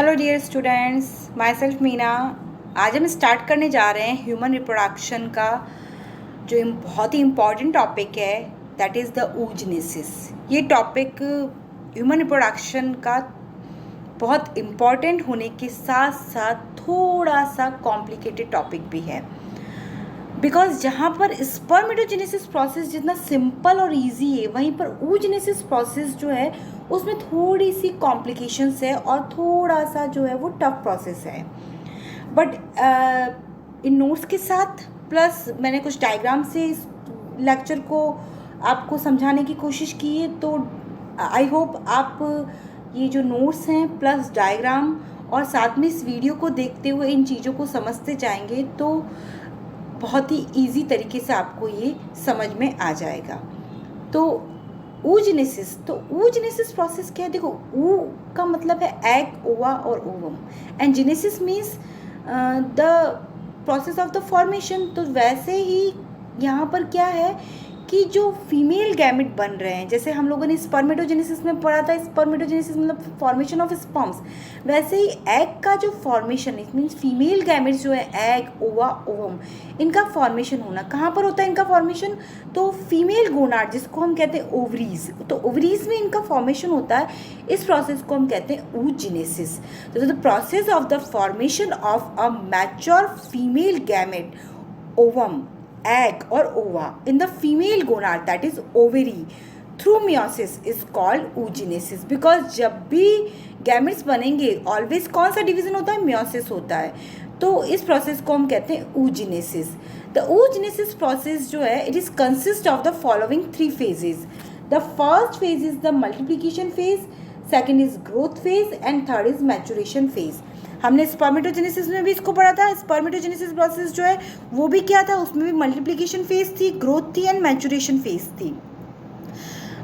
Hello dear students, myself Meena. आज हम start करने जा रहे हैं ह्यूमन रिप्रोडक्शन का जो बहुत ही इम्पॉर्टेंट टॉपिक है, दैट इज़ द oogenesis। ये टॉपिक ह्यूमन रिप्रोडक्शन का बहुत इम्पॉर्टेंट होने के साथ साथ थोड़ा सा कॉम्प्लिकेटेड टॉपिक भी है, बिकॉज जहाँ पर स्पर्मेटोजेनेसिस प्रोसेस जितना सिंपल और इजी है, वहीं पर oogenesis प्रोसेस जो है उसमें थोड़ी सी कॉम्प्लिकेशंस है और थोड़ा सा जो है वो टफ प्रोसेस है। बट इन नोट्स के साथ प्लस मैंने कुछ डायग्राम से इस लेक्चर को आपको समझाने की कोशिश की है, तो आई होप आप ये जो नोट्स हैं प्लस डायग्राम और साथ में इस वीडियो को देखते हुए इन चीज़ों को समझते जाएंगे तो बहुत ही इजी तरीके से आपको ये समझ में आ जाएगा। तो oogenesis प्रोसेस क्या है? देखो, ऊ का मतलब है एग, ओवा और ovum, and genesis means the process of the formation. तो वैसे ही यहाँ पर क्या है कि जो फीमेल गैमेट बन रहे हैं, जैसे हम लोगों ने स्पर्मेटोजेनेसिस में पढ़ा था, स्पर्मेटोजेनेसिस मतलब फॉर्मेशन ऑफ स्पर्म्स, वैसे ही एग का जो formation, it means female gametes जो है एग, ओवा, ओवम, इनका फॉर्मेशन होना कहाँ पर होता है? इनका फॉर्मेशन तो फीमेल गोनाड, जिसको हम कहते हैं ओवरीज, तो ओवरीज में इनका फॉर्मेशन होता है। इस प्रोसेस को हम कहते हैं oogenesis। तो the process of the formation of a mature female gamete, ovum, egg or ova in the female gonad, that is ovary, through meiosis is called oogenesis। because जब भी गैमेट्स बनेंगे ऑलवेज कौन सा डिवीजन होता है? meiosis होता है। तो इस प्रोसेस को हम कहते हैं oogenesis। द oogenesis प्रोसेस जो है, it is consist of the following 3 phases। The first phase is the multiplication phase, second is growth phase and third is maturation phase. हमने स्पर्मेटोजेनेसिस में भी इसको पढ़ा था। स्पर्मेटोजेनेसिस प्रोसेस जो है वो भी क्या था? उसमें भी मल्टीप्लिकेशन फेज थी, ग्रोथ थी एंड मैचुरेशन फेज थी।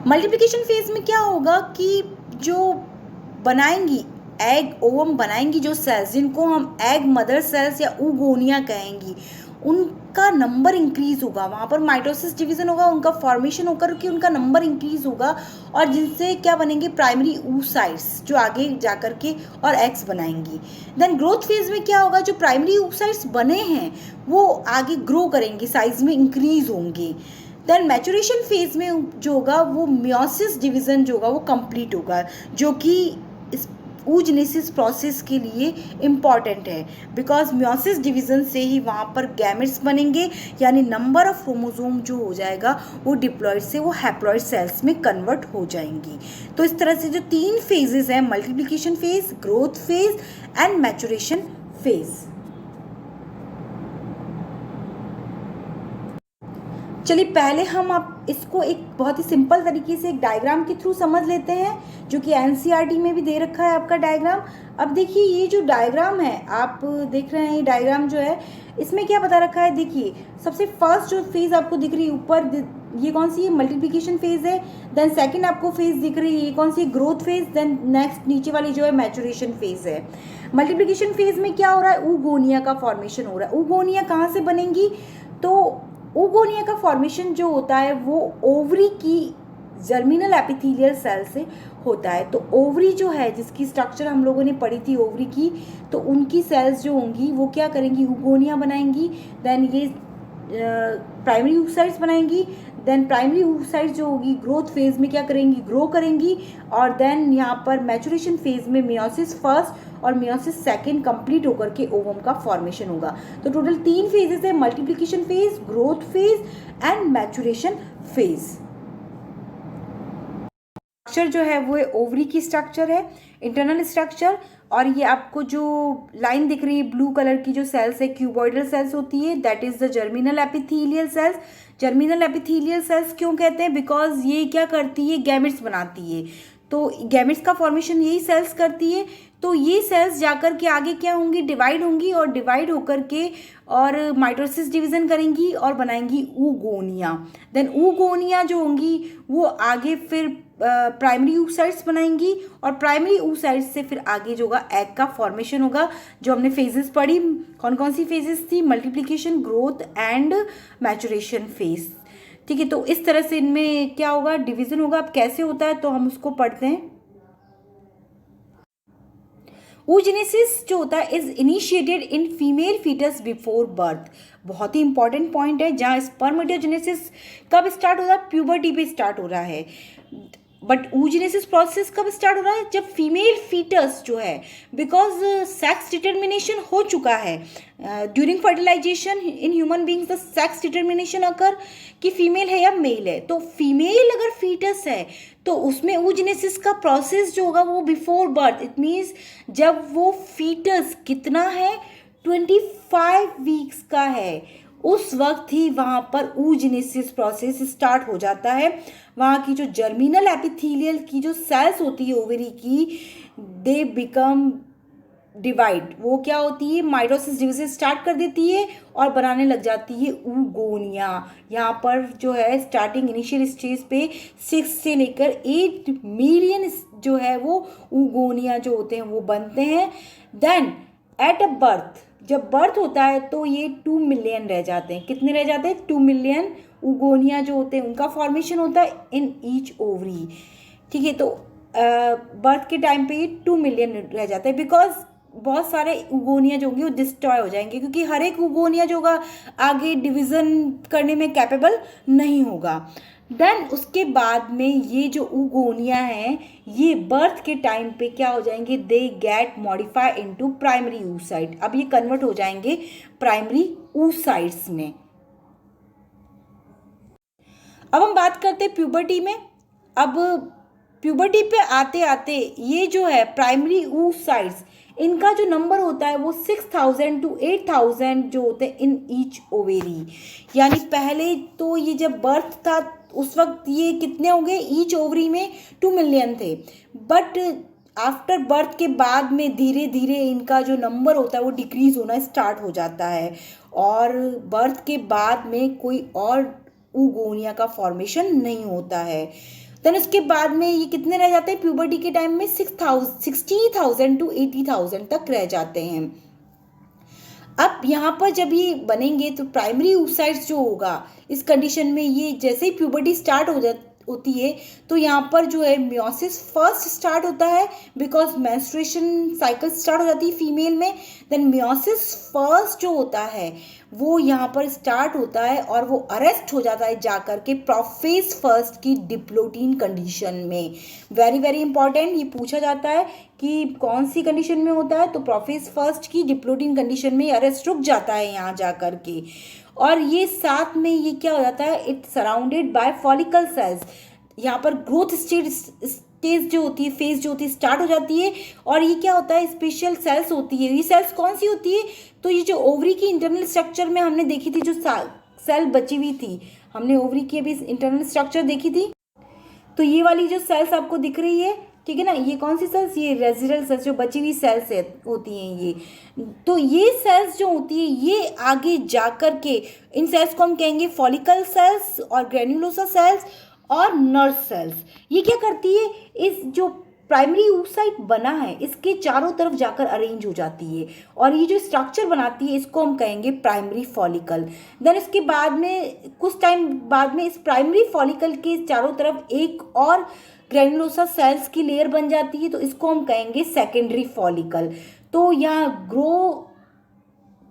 मल्टीप्लिकेशन फेज में क्या होगा कि जो बनाएंगी एग, ओवम बनाएंगी जो सेल्स, जिनको हम एग मदर सेल्स या oogonia कहेंगी, उनका नंबर इंक्रीज होगा। वहाँ पर माइटोसिस डिवीजन होगा, उनका फॉर्मेशन होकर के उनका नंबर इंक्रीज होगा, और जिनसे क्या बनेंगे? प्राइमरी oocytes, जो आगे जाकर के और एग्स बनाएंगी। देन ग्रोथ फेज में क्या होगा? जो प्राइमरी oocytes बने हैं वो आगे ग्रो करेंगे, साइज में इंक्रीज होंगे। देन मैचुरेशन फेज में जो होगा वो मियोसिस डिवीजन जो होगा वो कंप्लीट होगा, जो कि इस oogenesis प्रोसेस के लिए इम्पॉर्टेंट है, बिकॉज मियोसिस डिवीजन से ही वहाँ पर गैमेट्स बनेंगे, यानी नंबर ऑफ क्रोमोसोम जो हो जाएगा वो डिप्लॉयड से वो हैप्लॉयड सेल्स में कन्वर्ट हो जाएंगी। तो इस तरह से जो 3 फेजेस हैं, multiplication phase, growth phase and maturation phase. चलिए पहले हम आप इसको एक बहुत ही सिंपल तरीके से एक डायग्राम के थ्रू समझ लेते हैं, जो कि एनसीईआरटी में भी दे रखा है आपका डायग्राम। अब देखिए ये जो डायग्राम है आप देख रहे हैं, ये डायग्राम जो है इसमें क्या बता रखा है? देखिए सबसे फर्स्ट जो फेज आपको दिख रही है ऊपर, ये कौन सी है? मल्टीप्लिकेशन फेज है। देन सेकंड आपको फेज दिख रही है, ये कौन सी? Growth phase. देन नेक्स्ट नीचे वाली जो है मैचुरेशन फेज है। मल्टीप्लिकेशन फेज में क्या हो रहा है? oogonia का फॉर्मेशन हो रहा है। oogonia कहाँ से बनेंगी? तो oogonia का फॉर्मेशन जो होता है वो ओवरी की जर्मिनल एपिथेलियल सेल से होता है। तो ओवरी जो है, जिसकी स्ट्रक्चर हम लोगों ने पढ़ी थी ओवरी की, तो उनकी सेल्स जो होंगी वो क्या करेंगी? oogonia बनाएंगी। देन ये प्राइमरी oocytes बनाएंगी। देन प्राइमरी oocytes जो होगी ग्रोथ फेज में क्या करेंगी? ग्रो करेंगी। और देन यहाँ पर मैचुरेशन फेज में मियोसिस फर्स्ट और मियोसिस सेकेंड कंप्लीट होकर के ओवम का फॉर्मेशन होगा। तो टोटल 3 फेजेस है, multiplication phase, growth phase and maturation phase. Structure जो है वो ओवरी की स्ट्रक्चर है, इंटरनल स्ट्रक्चर। और ये आपको जो लाइन दिख रही है ब्लू कलर की, जो सेल्स है क्यूबॉइडल सेल्स होती है, that is the germinal epithelial cells. Germinal epithelial cells क्यों कहते हैं? बिकॉज ये क्या करती है? गैमेट्स बनाती है। तो गैमेट्स का फॉर्मेशन यही सेल्स करती है। तो ये सेल्स जाकर के आगे क्या होंगी? डिवाइड होंगी, और डिवाइड होकर के और माइटोसिस डिवीजन करेंगी और बनाएंगी oogonia। देन oogonia जो होंगी वो आगे फिर प्राइमरी oocytes बनाएंगी, और प्राइमरी oocytes से फिर आगे जो होगा एग का फॉर्मेशन होगा। जो हमने फेजेस पढ़ी, कौन कौन सी फेजेस थी? Multiplication, growth and maturation phase. ठीक है, तो इस तरह से इनमें क्या होगा? डिवीजन होगा। अब कैसे होता है तो हम उसको पढ़ते हैं। oogenesis जो होता है is initiated in female foetus before birth. बहुत ही इंपॉर्टेंट पॉइंट है, जहाँ स्पर्मेटोजेनेसिस कब स्टार्ट हो रहा है, प्यूबर्टी पे स्टार्ट हो रहा है। बट oogenesis प्रोसेस कब स्टार्ट हो रहा है, जब फीमेल फीटस जो है, बिकॉज सेक्स डिटर्मिनेशन हो चुका है during fertilization in human beings, the sex determination occur कि फीमेल है या मेल है। तो फीमेल अगर फीटस है तो उसमें oogenesis का प्रोसेस जो होगा वो बिफोर बर्थ, इट मीन्स जब वो फीटस कितना है 25 वीक्स का है, उस वक्त ही वहाँ पर oogenesis प्रोसेस स्टार्ट हो जाता है। वहाँ की जो जर्मिनल एपिथेलियल की जो सेल्स होती है ओवरी की, दे बिकम डिवाइड, वो क्या होती है, माइटोसिस डिवीजन स्टार्ट कर देती है और बनाने लग जाती है ऊगोनिया। यहाँ पर जो है स्टार्टिंग इनिशियल स्टेज पे 6 से लेकर 8 मिलियन जो है वो ऊगोनिया जो होते हैं वो बनते हैं। देन एट अ बर्थ, जब बर्थ होता है तो ये 2 मिलियन रह जाते हैं। कितने रह जाते हैं, 2 मिलियन ऊगोनिया जो होते हैं उनका फॉर्मेशन होता है इन ईच ओवरी। ठीक है, तो बर्थ के टाइम पे ये 2 मिलियन रह जाते हैं, बिकॉज बहुत सारे ऊगोनिया जो होंगे वो डिस्ट्रॉय हो जाएंगे, क्योंकि हर एक ऊगोनिया जो होगा आगे डिवीज़न करने में कैपेबल नहीं होगा। देन उसके बाद में ये जो ऊगोनिया हैं ये बर्थ के टाइम पे क्या हो जाएंगे, they get modify into primary oocyte। अब ये कन्वर्ट हो जाएंगे प्राइमरी oocytes में। अब हम बात करते हैं प्यूबर्टी में। अब प्यूबर्टी पे आते आते ये जो है प्राइमरी oocytes, इनका जो नंबर होता है वो 6000 to 8000 जो होते हैं इन ईच ओवेरी। यानी पहले तो ये जब बर्थ था उस वक्त ये कितने होंगे, ईच ओवरी में 2 मिलियन थे, बट आफ्टर बर्थ के बाद में धीरे धीरे इनका जो नंबर होता है वो डिक्रीज होना स्टार्ट हो जाता है, और बर्थ के बाद में कोई और ऊगोनिया का फॉर्मेशन नहीं होता है। देन उसके बाद में ये कितने रह जाते हैं, प्यूबर्टी के टाइम में 60,000 to 80,000 तक रह जाते हैं। अब यहाँ पर जब ये बनेंगे तो प्राइमरी oocytes जो होगा इस कंडीशन में, ये जैसे ही प्यूबर्टी स्टार्ट होती है तो यहाँ पर जो है मियोसिस फर्स्ट स्टार्ट होता है, बिकॉज मेंस्ट्रुएशन साइकिल स्टार्ट हो जाती है फीमेल में। देन मियोसिस फर्स्ट जो होता है वो यहाँ पर स्टार्ट होता है और वो अरेस्ट हो जाता है जाकर के प्रोफेज फर्स्ट की डिप्लोटीन कंडीशन में। वेरी वेरी इंपॉर्टेंट, ये पूछा जाता है कि कौन सी कंडीशन में होता है, तो प्रोफेज फर्स्ट की डिप्लोटीन कंडीशन में अरेस्ट रुक जाता है यहाँ जाकर के। और ये साथ में ये क्या हो जाता है, it surrounded by follicle sales. यहाँ पर ग्रोथ स्टेज जो होती है, फेज जो होती है स्टार्ट हो जाती है, और ये क्या होता है, स्पेशल सेल्स होती है। ये सेल्स कौन सी होती है, तो ये जो ओवरी की इंटरनल स्ट्रक्चर में हमने देखी थी, जो सेल बची हुई थी, हमने ओवरी की अभी इंटरनल स्ट्रक्चर देखी थी, तो ये वाली जो सेल्स आपको दिख रही है, ठीक है ना, ये कौन सी सेल्स, ये रेजिडल सेल्स जो बची हुई सेल्स होती हैं ये। तो ये सेल्स जो होती है ये आगे जा कर के इन सेल्स को हम कहेंगे फॉलिकल सेल्स और ग्रेन्युलोसा सेल्स और नर्व सेल्स। ये क्या करती है, इस जो प्राइमरी oocyte बना है इसके चारों तरफ जाकर अरेंज हो जाती है, और ये जो स्ट्रक्चर बनाती है इसको हम कहेंगे प्राइमरी फॉलिकल। देन इसके बाद में कुछ टाइम बाद में इस प्राइमरी फॉलिकल के चारों तरफ एक और ग्रेन्युलोसा सेल्स की लेयर बन जाती है, तो इसको हम कहेंगे सेकेंडरी फॉलिकल। तो यहाँ ग्रो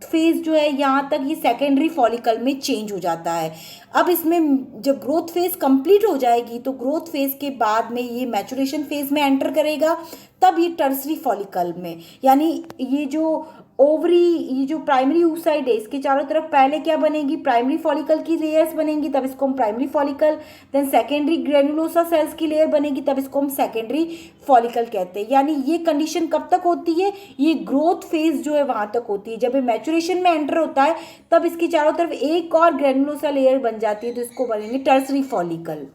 फेज जो है यहाँ तक ये सेकेंडरी फॉलिकल में चेंज हो जाता है। अब इसमें जब ग्रोथ फेज कंप्लीट हो जाएगी तो ग्रोथ फेज के बाद में ये मैचुरेशन फेज में एंटर करेगा, तब ये टर्सरी फॉलिकल में, यानी ये जो ओवरी, ये जो प्राइमरी oocyte है इसके चारों तरफ पहले क्या बनेगी, प्राइमरी फॉलिकल की लेयर्स बनेंगी, तब इसको हम primary follicle. Then secondary granulosa cells की लेयर बनेगी, तब इसको हम सेकेंडरी फॉलिकल कहते हैं। यानी ये कंडीशन कब तक होती है, ये ग्रोथ फेज जो है वहाँ तक होती है। जब ये मैचुरेशन में एंटर होता है तब इसकी चारों तरफ एक और ग्रेन्युलोसा लेयर बन जाती है, तो इसको बनेंगे tertiary follicle.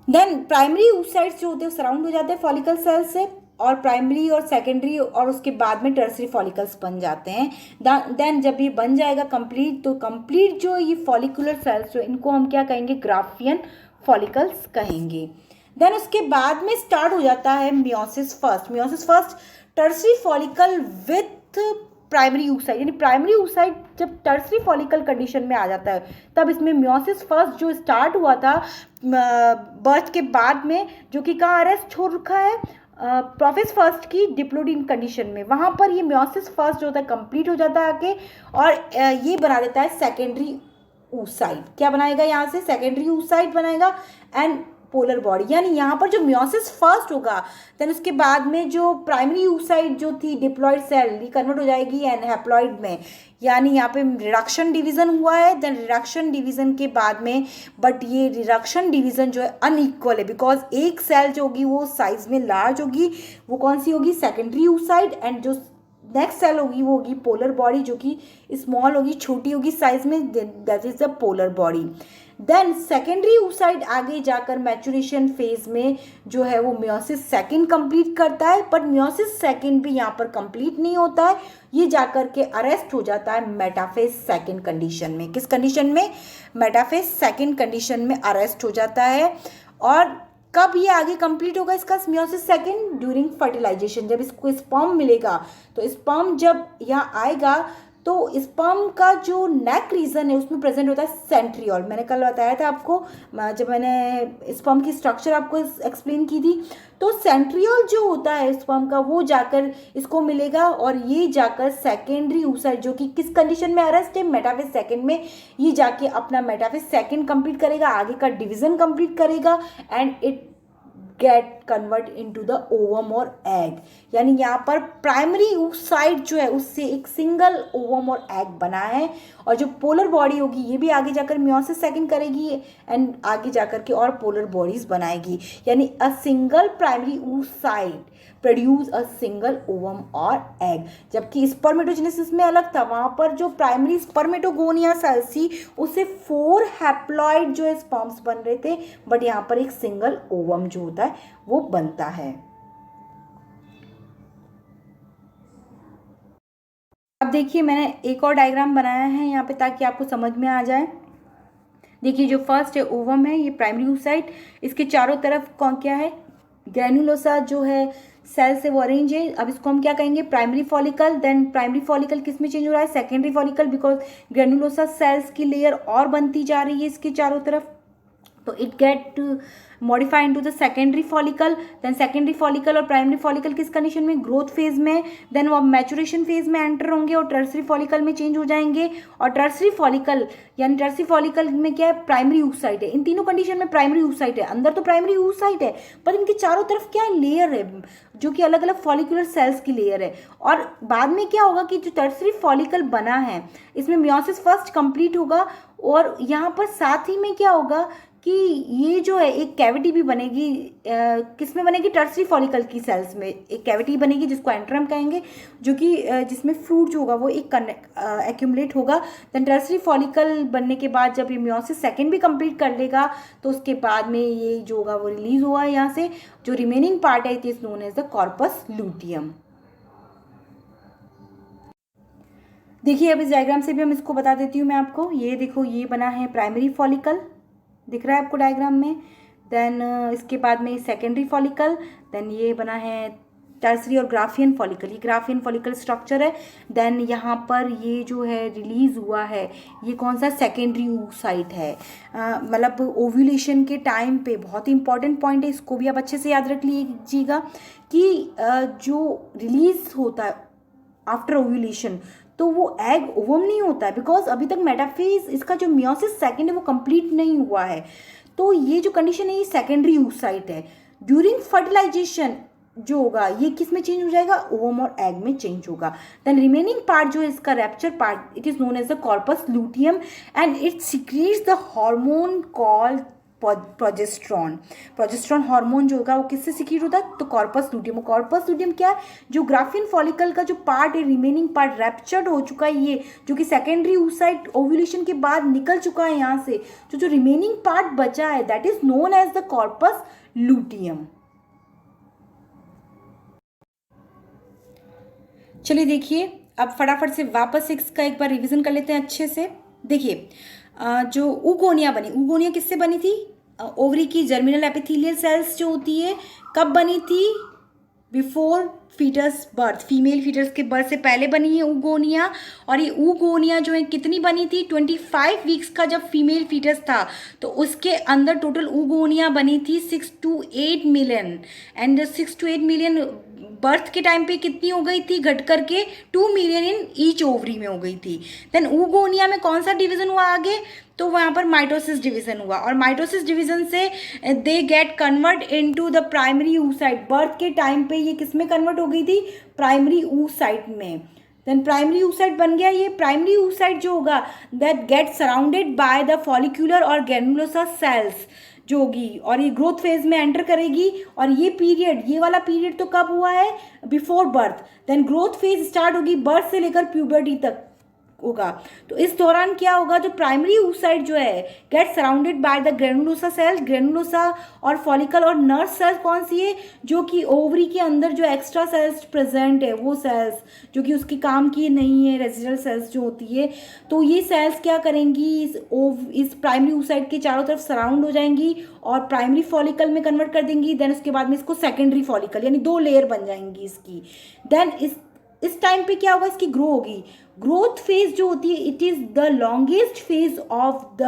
Then primary oocytes जो होते हैं सराउंड हो जाते हैं फॉलिकल सेल से, और प्राइमरी और सेकेंडरी और उसके बाद में टर्सरी फॉलिकल्स बन जाते हैं। देन जब ये बन जाएगा कंप्लीट, तो कंप्लीट जो ये फॉलिकुलर सेल्स जो इनको हम क्या कहेंगे, ग्राफियन फॉलिकल्स कहेंगे। देन उसके बाद में स्टार्ट हो जाता है meiosis first. Meiosis first tertiary follicle with primary oocyte, यानी प्राइमरी oocyte जब टर्सरी फॉलिकल कंडीशन में आ जाता है तब इसमें मियोसिस फर्स्ट जो स्टार्ट हुआ था बर्थ के बाद में, जो कि कहाँ अरेस्ट छोड़ रखा है प्रोफेस फर्स्ट की डिप्लोइडिन कंडीशन में, वहाँ पर ये मियोसिस फर्स्ट जो होता है कंप्लीट हो जाता है आके और ये बना देता है सेकेंडरी oocyte। क्या बनाएगा यहाँ से? सेकेंडरी oocyte बनाएगा एंड पोलर बॉडी, यानी यहाँ पर जो मियोसिस फर्स्ट होगा देन उसके बाद में जो प्राइमरी oocyte जो थी डिप्लॉइड सेल रिकन्वर्ट हो जाएगी एंड हैप्लॉइड में, यानी यहाँ पे रिडक्शन डिवीजन हुआ है। देन रिडक्शन डिवीजन के बाद में बट ये रिडक्शन डिवीजन जो है अनइक्वल है बिकॉज एक सेल जो होगी वो साइज में लार्ज होगी, वो कौन सी होगी? सेकेंडरी oocyte, एंड जो नेक्स्ट सेल होगी वो होगी पोलर बॉडी जो कि स्मॉल होगी, छोटी होगी साइज में, that is the polar body. Then secondary oocyte आगे जाकर मैचुरेशन फेज में जो है वो मियोसिस सेकेंड कंप्लीट करता है, बट मियोसिस सेकेंड भी यहाँ पर कंप्लीट नहीं होता है, ये जाकर के अरेस्ट हो जाता है मेटाफेज सेकेंड कंडीशन में। किस कंडीशन में? मेटाफेज सेकेंड कंडीशन में अरेस्ट हो जाता है। और कब ये आगे कंप्लीट होगा इसका मियोसिस सेकेंड? ड्यूरिंग फर्टिलाइजेशन, जब इसको स्पर्म मिलेगा तो स्पर्म जब यहाँ आएगा तो स्पर्म का जो नेक रीजन है उसमें प्रेजेंट होता है सेंट्रियोल। मैंने कल बताया था आपको जब मैंने स्पर्म की स्ट्रक्चर आपको एक्सप्लेन की थी, तो सेंट्रियोल जो होता है स्पर्म का वो जाकर इसको मिलेगा और ये जाकर सेकेंडरी oocyte जो कि किस कंडीशन में अरेस्ट है? मेटाफेज सेकेंड में, ये जाके अपना मेटाफेज सेकेंड कंप्लीट करेगा, आगे का डिवीजन कंप्लीट करेगा and it get convert into the ovum और एग, यानी यहाँ पर प्राइमरी oocyte जो है उससे एक सिंगल ओवम और एग बना है और जो पोलर बॉडी होगी ये भी आगे जाकर मियोसिस सेकेंड करेगी एंड आगे जाकर के और पोलर बॉडीज बनाएगी, यानी a single primary oocyte produce a single ovum और एग। जबकि स्पर्मेटोजेनेसिस में अलग था, वहाँ पर जो प्राइमरी स्पर्मेटोगोनिया सेल्स थी उससे 4 हैप्लॉइड जो है स्पर्म्स बन रहे थे, बट यहाँ पर एक सिंगल ओवम जो होता है वो बनता है। अब देखिए मैंने एक और डायग्राम बनाया है यहाँ पे ताकि आपको समझ में आ जाए। देखिए जो फर्स्ट है ओवम है, ये प्राइमरी oocyte, इसके चारों तरफ कौन क्या है? ग्रैनुलोसा जो है सेल से वो अरेंज है। अब इसको हम क्या कहेंगे? Primary follicle. Then primary follicle किस में चेंज हो रहा है? Secondary follicle, because granulosa cells की लेयर और बनती जा रही है इसके चारों तरफ, तो it get modify into the secondary follicle. Then secondary follicle और प्राइमरी फॉलिकल किस कंडीशन में? ग्रोथ फेज में। देन वो मैचुरेशन फेज में एंटर होंगे और टर्सरी फॉलिकल में चेंज हो जाएंगे। और टर्सरी फॉलिकल यानी टर्सरी फॉलिकल में क्या है? प्राइमरी oocyte है। इन तीनों कंडीशन में प्राइमरी oocyte है, अंदर तो प्राइमरी oocyte है पर इनके चारों तरफ क्या है? लेयर है जो कि अलग अलग फॉलिकुलर सेल्स की लेयर है। और बाद में क्या होगा कि जो टर्सरी फॉलिकल बना है इसमें मियोसिस फर्स्ट कंप्लीट होगा और यहाँ पर साथ ही में क्या होगा कि ये जो है एक कैविटी भी बनेगी, किस में बनेगी? टर्सरी फॉलिकल की सेल्स में एक कैविटी बनेगी जिसको एंट्रम कहेंगे, जो कि जिसमें फ्रूट जो होगा वो एक एक्यूमुलेट होगा। देन टर्सरी फॉलिकल बनने के बाद जब ये मियोसिस सेकेंड भी कंप्लीट कर लेगा तो उसके बाद में ये जो होगा वो रिलीज हुआ है यहाँ से, जो रिमेनिंग पार्ट है it is known as the corpus luteum. देखिए अब इस डायग्राम से भी हम इसको बता देती हूँ मैं आपको। ये देखो ये बना है प्राइमरी फॉलिकल, दिख रहा है आपको डायग्राम में। देन इसके बाद में सेकेंडरी फॉलिकल, देन ये बना है टर्सरी और ग्राफियन फॉलिकल, ये ग्राफियन फॉलिकल स्ट्रक्चर है। देन यहाँ पर ये जो है रिलीज हुआ है ये कौन सा? सेकेंडरी oocyte है। मतलब ओव्यूलेशन के टाइम पे बहुत ही इंपॉर्टेंट पॉइंट है, इसको भी आप अच्छे से याद रख लीजिएगा कि जो रिलीज होता है आफ्टर ओव्यूलेशन तो वो एग ओवम नहीं होता है बिकॉज अभी तक मेटाफेज इसका जो मियोसिस सेकेंड है वो कंप्लीट नहीं हुआ है। तो ये जो कंडीशन है ये सेकेंडरी oocyte है। ड्यूरिंग फर्टिलाइजेशन जो होगा ये किस में चेंज हो जाएगा? ओवम और एग में चेंज होगा। देन रिमेनिंग पार्ट जो है इसका rupture part it is known as the corpus luteum and it secretes the hormone called progesterone. Progesterone hormone जो होगा वो किससे सीक्रेट होता है? तो कॉर्पस लूटियम। कॉर्पस लूटियम क्या है? जो ग्राफियन फॉलिकल का जो पार्ट है रिमेनिंग पार्ट रैप्चर्ड हो चुका है ये, जो कि सेकेंडरी oocyte ओव्यूलेशन के बाद निकल चुका है यहाँ से, जो रिमेनिंग पार्ट बचा है that is known as the corpus luteum. चलिए देखिए अब फटाफट से वापस इसका एक बार रिवीजन कर लेते हैं अच्छे से। देखिए जो ऊगोनिया बनी, ऊगोनिया किससे बनी थी? ओवरी की जर्मिनल एपिथेलियल सेल्स जो होती है कब बनी थी? Before foetus birth, female foetus के बर्थ से पहले बनी है ऊगोनिया। और ये ऊगोनिया जो है कितनी बनी थी, 25 वीक्स का जब फीमेल फीटस था तो उसके अंदर टोटल ऊगोनिया बनी थी 6 to 8 million. And 6 to 8 million birth के टाइम पे कितनी हो गई थी, घट करके 2 मिलियन इन ईच ओवरी में हो गई थी। देन ऊगोनिया में कौन सा डिवीजन हुआ आगे, तो वहाँ पर माइटोसिस डिवीजन हुआ। और माइटोसिस डिवीजन से they get convert into the primary oocyte। Birth के टाइम पे ये किस में कन्वर्ट हो गई थी, प्राइमरी oocyte में। देन प्राइमरी oocyte बन गया। ये प्राइमरी oocyte जो होगा that get surrounded by the follicular और ग्रैनुलोसा सेल्स जो होगी, और ये ग्रोथ फेज में एंटर करेगी। और ये पीरियड, ये वाला पीरियड तो कब हुआ है, before birth. Then growth phase start होगी बर्थ से लेकर प्यूबर्टी तक होगा। तो इस दौरान क्या होगा, जो प्राइमरी oocyte जो है get surrounded by the granulosa cells. Granulosa और फॉलिकल और नर्व सेल्स कौन सी है, जो कि ओवरी के अंदर जो एक्स्ट्रा सेल्स प्रेजेंट है, वो सेल्स जो कि उसके काम की नहीं है, रेजिडल सेल्स जो होती है। तो ये सेल्स क्या करेंगी, इस प्राइमरी oocyte के चारों तरफ सराउंड हो जाएंगी और प्राइमरी फॉलिकल में कन्वर्ट कर देंगी। देन उसके बाद में इसको सेकेंडरी फॉलिकल, यानी 2 लेयर बन जाएंगी इसकी। देन इस टाइम पे क्या होगा, इसकी ग्रो होगी। ग्रोथ फेज जो होती है it is the longest phase of the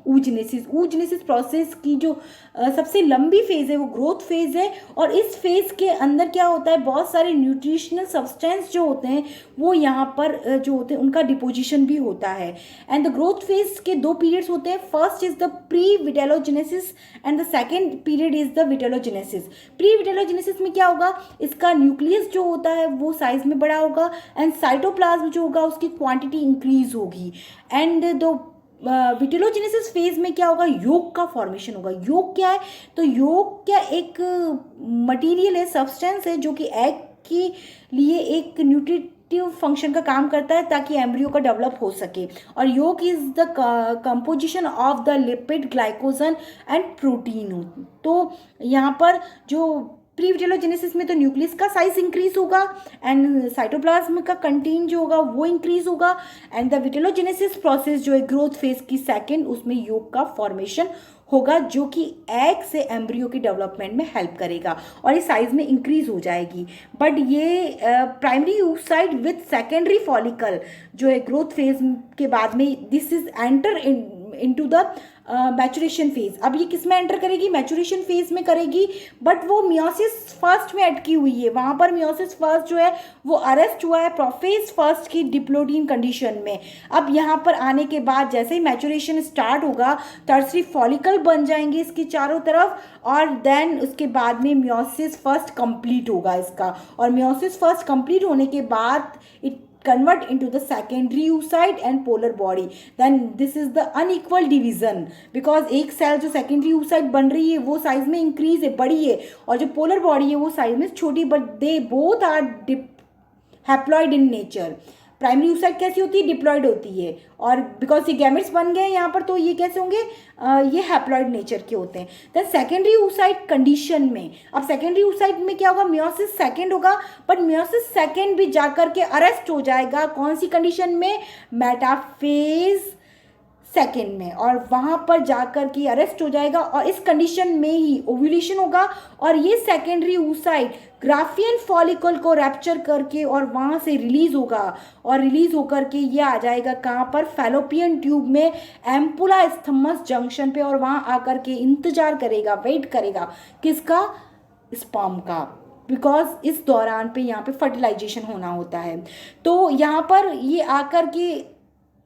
oogenesis। oogenesis process की जो सबसे लंबी फेज है वो ग्रोथ फेज है। और इस फेज के अंदर क्या होता है, बहुत सारे न्यूट्रिशनल सब्सटेंस जो होते हैं वो यहाँ पर जो होते हैं उनका डिपोजिशन भी होता है। एंड द ग्रोथ फेज के 2 पीरियड्स होते हैं। First is the pre vitellogenesis and the second period is the vitellogenesis. Pre vitellogenesis में क्या होगा, इसका न्यूक्लियस जो होता है वो साइज में बड़ा होगा एंड साइटोप्लाज्म जो होगा उसकी क्वांटिटी इंक्रीज होगी। एंड द विटेलोजेनेसिस फेज में क्या होगा, योग का फॉर्मेशन होगा। योग क्या है, तो योग क्या एक मटेरियल है, सब्सटेंस है जो कि एग के लिए एक न्यूट्रिटिव फंक्शन का काम करता है ताकि एम्ब्रियो का डेवलप हो सके। और योग is the composition of the lipid, glycogen and protein. तो यहाँ पर जो प्री विटेलोजेनेसिस में तो न्यूक्लियस का साइज इंक्रीज होगा एंड साइटोप्लाज्म का कंटेंट जो होगा वो इंक्रीज होगा। एंड द विटेलोजेनेसिस प्रोसेस जो है ग्रोथ फेज की सेकेंड, उसमें योग का फॉर्मेशन होगा जो कि एग से एम्ब्रियो की डेवलपमेंट में हेल्प करेगा और ये साइज में इंक्रीज हो जाएगी। बट ये primary oocyte with secondary follicle जो है ग्रोथ फेज के बाद में this is enter into the maturation phase. अब ये किस में एंटर करेगी, मैचुरेशन फेज में करेगी। बट वो मियोसिस फर्स्ट में अटकी हुई है, वहाँ पर मियोसिस फर्स्ट जो है वो अरेस्ट हुआ है प्रोफेज फर्स्ट की डिप्लोइडियन कंडीशन में। अब यहाँ पर आने के बाद जैसे ही मैचुरेशन स्टार्ट होगा टर्सरी फॉलिकल बन जाएंगे इसके चारों तरफ और देन उसके बाद में मियोसिस फर्स्ट कंप्लीट होगा इसका। और मियोसिस फर्स्ट कंप्लीट होने के बाद it convert into the secondary oocyte and polar body. Then this is the unequal division because एक सेल जो secondary oocyte बन रही है वो साइज में इंक्रीज है, बड़ी है, और जो polar body है वो साइज में छोटी, but they both are haploid in nature. Primary oocyte कैसी होती है, डिप्लॉयड होती है, और बिकॉज ये गैमेट्स बन गए यहाँ पर तो ये कैसे होंगे, ये हैप्लॉयड नेचर के होते हैं। देन सेकेंडरी oocyte कंडीशन में, अब सेकेंडरी oocyte में क्या होगा, मियोसिस सेकेंड होगा, बट मियोसिस सेकेंड भी जाकर के अरेस्ट हो जाएगा कौन सी कंडीशन में, मेटाफेज सेकेंड में, और वहाँ पर जाकर के अरेस्ट हो जाएगा और इस कंडीशन में ही ओव्यूलेशन होगा और ये सेकेंडरी oocyte ग्राफियन फॉलिकल को रैप्चर करके और वहाँ से रिलीज होगा और रिलीज होकर के ये आ जाएगा कहाँ पर, फैलोपियन ट्यूब में एम्पुला स्थमस जंक्शन पे, और वहाँ आकर के इंतजार करेगा, वेट करेगा किसका, स्पर्म का, बिकॉज इस दौरान पे यहाँ पे फर्टिलाइजेशन होना होता है। तो यहाँ पर ये आकर के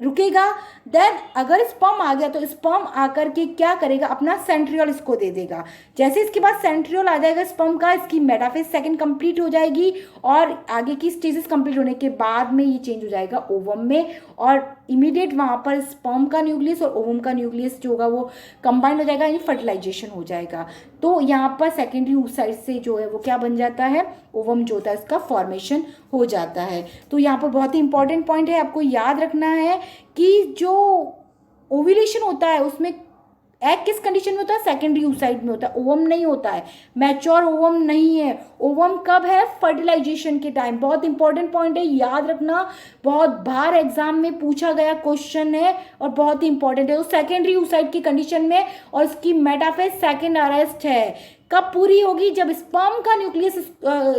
रुकेगा। देन अगर स्पर्म आ गया तो स्पर्म आकर के क्या करेगा, अपना सेंट्रियोल इसको दे देगा। जैसे इसके बाद सेंट्रियोल आ जाएगा स्पर्म का, इसकी मेटाफेज सेकंड कंप्लीट हो जाएगी और आगे की स्टेजेस कंप्लीट होने के बाद में ये चेंज हो जाएगा ओवम में, और इमीडिएट वहाँ पर स्पर्म का न्यूक्लियस और ओवम का न्यूक्लियस जो होगा वो कंबाइंड हो जाएगा, यानी फर्टिलाइजेशन हो जाएगा। तो यहाँ पर सेकेंडरी oocyte से जो है वो क्या बन जाता है, ओवम जो होता है इसका फॉर्मेशन हो जाता है। तो यहाँ पर बहुत ही इंपॉर्टेंट पॉइंट है, आपको याद रखना है कि जो ओव्यूलेशन होता है उसमें एग किस कंडीशन में होता है, सेकेंडरी oocyte में होता है, ओवम नहीं होता है, मैच्योर ओवम नहीं है। ओवम कब है, फर्टिलाइजेशन के टाइम। बहुत इंपॉर्टेंट पॉइंट है, याद रखना, बहुत बार एग्जाम में पूछा गया क्वेश्चन है और बहुत ही इंपॉर्टेंट है। तो सेकेंडरी oocyte की कंडीशन में और इसकी मेटाफेज सेकेंड अरेस्ट है कब पूरी होगी? जब स्पर्म का न्यूक्लियस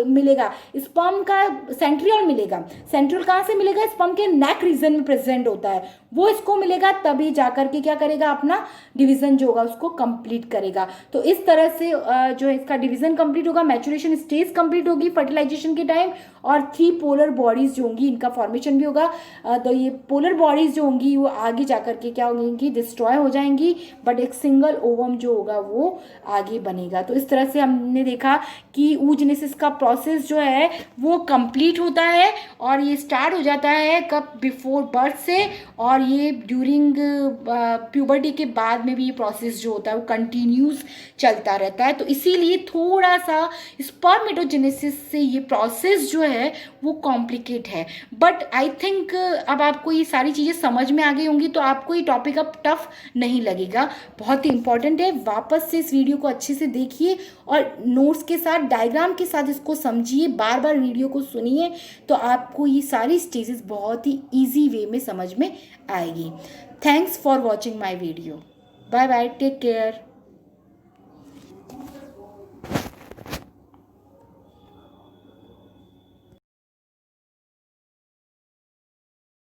मिलेगा, स्पर्म का सेंट्रियोल मिलेगा। सेंट्रियोल कहाँ से मिलेगा? स्पर्म के नेक रीजन में प्रेजेंट होता है, वो इसको मिलेगा, तभी जाकर के क्या करेगा? अपना डिवीजन जो होगा उसको कंप्लीट करेगा। तो इस तरह से जो है इसका डिवीजन कंप्लीट होगा, मैचुरेशन स्टेज कंप्लीट होगी फर्टिलाइजेशन के टाइम, और 3 पोलर बॉडीज जो होंगी इनका फॉर्मेशन भी होगा। तो ये पोलर बॉडीज जो होंगी वो आगे जाकर के क्या होंगी? डिस्ट्रॉय हो जाएंगी, बट एक सिंगल ओवम जो होगा वो आगे बनेगा। तो इस तरह से हमने देखा कि oogenesis का प्रोसेस जो है वो कंप्लीट होता है, और ये स्टार्ट हो जाता है कब? बिफोर बर्थ से, और ये ड्यूरिंग प्यूबर्टी के बाद में भी ये प्रोसेस जो होता है वो कंटिन्यूस चलता रहता है। तो इसीलिए थोड़ा सा स्पर्मेटोजेनेसिस से ये प्रोसेस जो है वो कॉम्प्लिकेट है, बट आई थिंक अब आपको ये सारी चीज़ें समझ में आ गई होंगी, तो आपको ये टॉपिक अब टफ नहीं लगेगा, बहुत ही इंपॉर्टेंट है। वापस से इस वीडियो को अच्छे से देखिए और नोट्स के साथ, डायग्राम के साथ इसको समझिए, बार बार वीडियो को सुनिए, तो आपको ये सारी स्टेजेस बहुत ही ईजी वे में समझ में आएगी। Thanks for watching my video. Bye bye, take care.